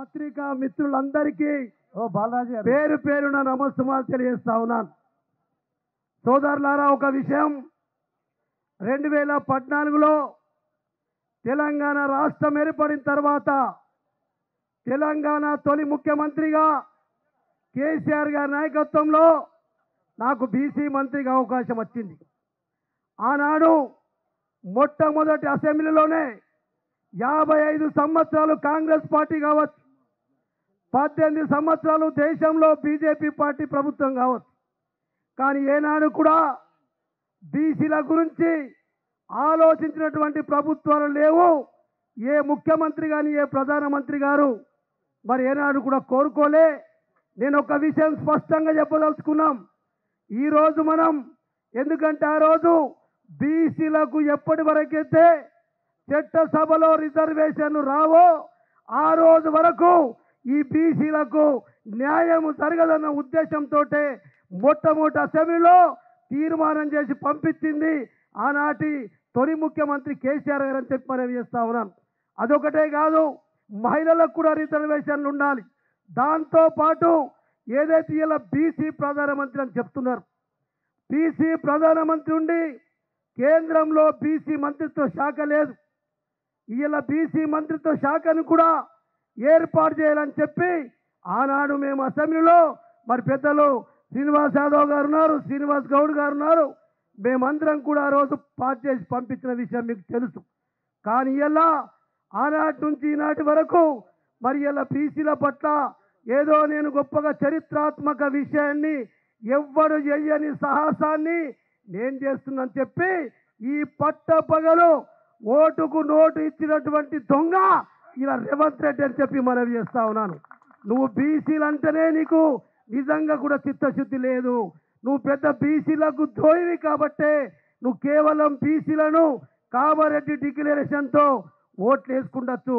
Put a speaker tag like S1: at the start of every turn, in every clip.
S1: పత్రికా మిత్రులందరికీ పేరు పేరున నమస్సుమాలు తెలియజేస్తా ఉన్నాను. సోదరులారా, ఒక విషయం, 2014లో తెలంగాణ రాష్ట్రం ఏర్పడిన తర్వాత తెలంగాణ తొలి ముఖ్యమంత్రిగా కేసీఆర్ గారి నాయకత్వంలో నాకు బీసీ మంత్రిగా అవకాశం వచ్చింది. ఆనాడు మొట్టమొదటి అసెంబ్లీలోనే 55 సంవత్సరాలు కాంగ్రెస్ పార్టీ కావచ్చు, 18 సంవత్సరాలు దేశంలో బీజేపీ పార్టీ ప్రభుత్వం కావచ్చు, కానీ ఏనాడు కూడా బీసీల గురించి ఆలోచించినటువంటి ప్రభుత్వాలు లేవు. ఏ ముఖ్యమంత్రి కానీ ఏ ప్రధానమంత్రి గారు మరి ఏనాడు కూడా కోరుకోలే. నేను ఒక విషయం స్పష్టంగా చెప్పదలుచుకున్నాం. ఈరోజు మనం, ఎందుకంటే ఆ రోజు బీసీలకు ఎప్పటి వరకైతే చట్టసభలో రిజర్వేషన్లు రావో ఆ రోజు వరకు ఈ బీసీలకు న్యాయం జరగదన్న ఉద్దేశంతో మొట్టమొదటి అసెంబ్లీలో తీర్మానం చేసి పంపించింది ఆనాటి తొలి ముఖ్యమంత్రి కేసీఆర్ గారు అని చెప్పి మనం చేస్తా ఉన్నాం. అదొకటే కాదు, మహిళలకు కూడా రిజర్వేషన్లు ఉండాలి. దాంతోపాటు ఏదైతే ఇలా బీసీ ప్రధానమంత్రి అని చెప్తున్నారు, బీసీ ప్రధానమంత్రి ఉండి కేంద్రంలో బీసీ మంత్రిత్వ శాఖ లేదు. ఇలా బీసీ మంత్రిత్వ శాఖను కూడా ఏర్పాటు చేయాలని చెప్పి ఆనాడు మేము అసెంబ్లీలో మరి పెద్దలు శ్రీనివాస్ యాదవ్ గారు ఉన్నారు, శ్రీనివాస్ గౌడ్ గారు ఉన్నారు, మేమందరం కూడా ఆ రోజు పాస్ చేసి పంపించిన విషయం మీకు తెలుసు. కానీ ఇలా ఆనాటి నుంచి ఈనాటి వరకు మరి ఇలా బీసీల పట్ల ఏదో నేను గొప్పగా చరిత్రాత్మక విషయాన్ని ఎవ్వడు చెయ్యని సాహసాన్ని నేను చేస్తున్నాను చెప్పి ఈ పట్టపగలు ఓటుకు నోటు ఇచ్చినటువంటి దొంగ ఇలా రేవంత్ రెడ్డి అని చెప్పి మనవి చేస్తా ఉన్నాను. నువ్వు బీసీలు అంటేనే నీకు నిజంగా కూడా చిత్తశుద్ధి లేదు. నువ్వు పెద్ద బీసీలకు ద్రోహివి కాబట్టే నువ్వు కేవలం బీసీలను కామారెడ్డి డిక్లరేషన్తో ఓట్లు వేసుకుండొచ్చు.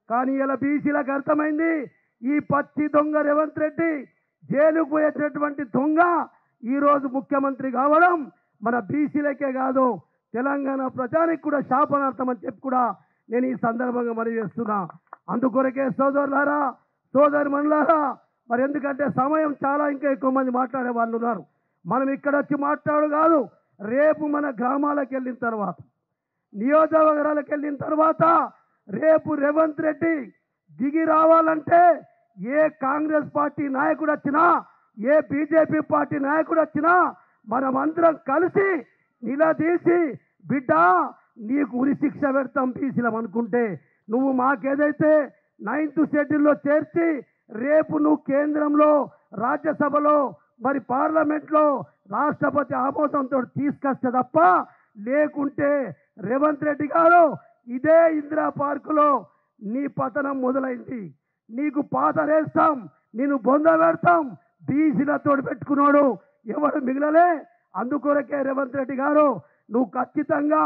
S1: కానీ ఇలా బీసీలకు అర్థమైంది, ఈ పచ్చి దొంగ రేవంత్ రెడ్డి జైలుకు పోయేటటువంటి దొంగ ఈరోజు ముఖ్యమంత్రి కావడం మన బీసీలకే కాదు తెలంగాణ ప్రజానికి కూడా శాపనార్థం అని చెప్పి కూడా నేను ఈ సందర్భంగా మనవి చేస్తున్నా. అందుకొరకే సోదరులారా, సోదరిమణులారా, మరి ఎందుకంటే సమయం చాలా ఇంకా ఎక్కువ మంది మాట్లాడే వాళ్ళు ఉన్నారు. మనం ఇక్కడ వచ్చి మాట్లాడు కాదు, రేపు మన గ్రామాలకు వెళ్ళిన తర్వాత, నియోజకవర్గాలకు వెళ్ళిన తర్వాత రేపు రేవంత్ రెడ్డి దిగి రావాలంటే ఏ కాంగ్రెస్ పార్టీ నాయకుడు వచ్చినా, ఏ బీజేపీ పార్టీ నాయకుడు వచ్చినా మనమందరం కలిసి నిలదీసి, బిడ్డ నీకు ఉరి శిక్ష పెడతాం బీసీలం అనుకుంటే, నువ్వు మాకేదైతే 9th షెడ్యూల్లో చేర్చి రేపు నువ్వు కేంద్రంలో రాజ్యసభలో మరి పార్లమెంట్లో రాష్ట్రపతి ఆమోదంతో తీసుకొస్తే తప్ప, లేకుంటే రేవంత్ రెడ్డి గారు ఇదే ఇందిరా పార్కులో నీ పతనం మొదలైంది, నీకు పాతరేస్తాం, నేను బొంద పెడతాం, బీసీలతో పెట్టుకున్నాడు ఎవడు మిగిలలే. అందుకొరకే రేవంత్ రెడ్డి గారు నువ్వు ఖచ్చితంగా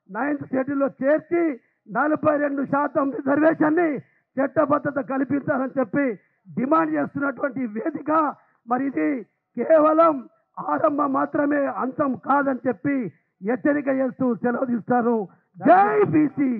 S1: 9th షెడ్యూల్లో చేర్చి 42% రిజర్వేషన్ని చట్టబద్ధత కల్పించాలని చెప్పి డిమాండ్ చేస్తున్నటువంటి వేదిక మరి ఇది కేవలం ఆరంభం మాత్రమే, అంతం కాదని చెప్పి హెచ్చరిక చేస్తూ సెలవు తీస్తాను. జై బీసీ.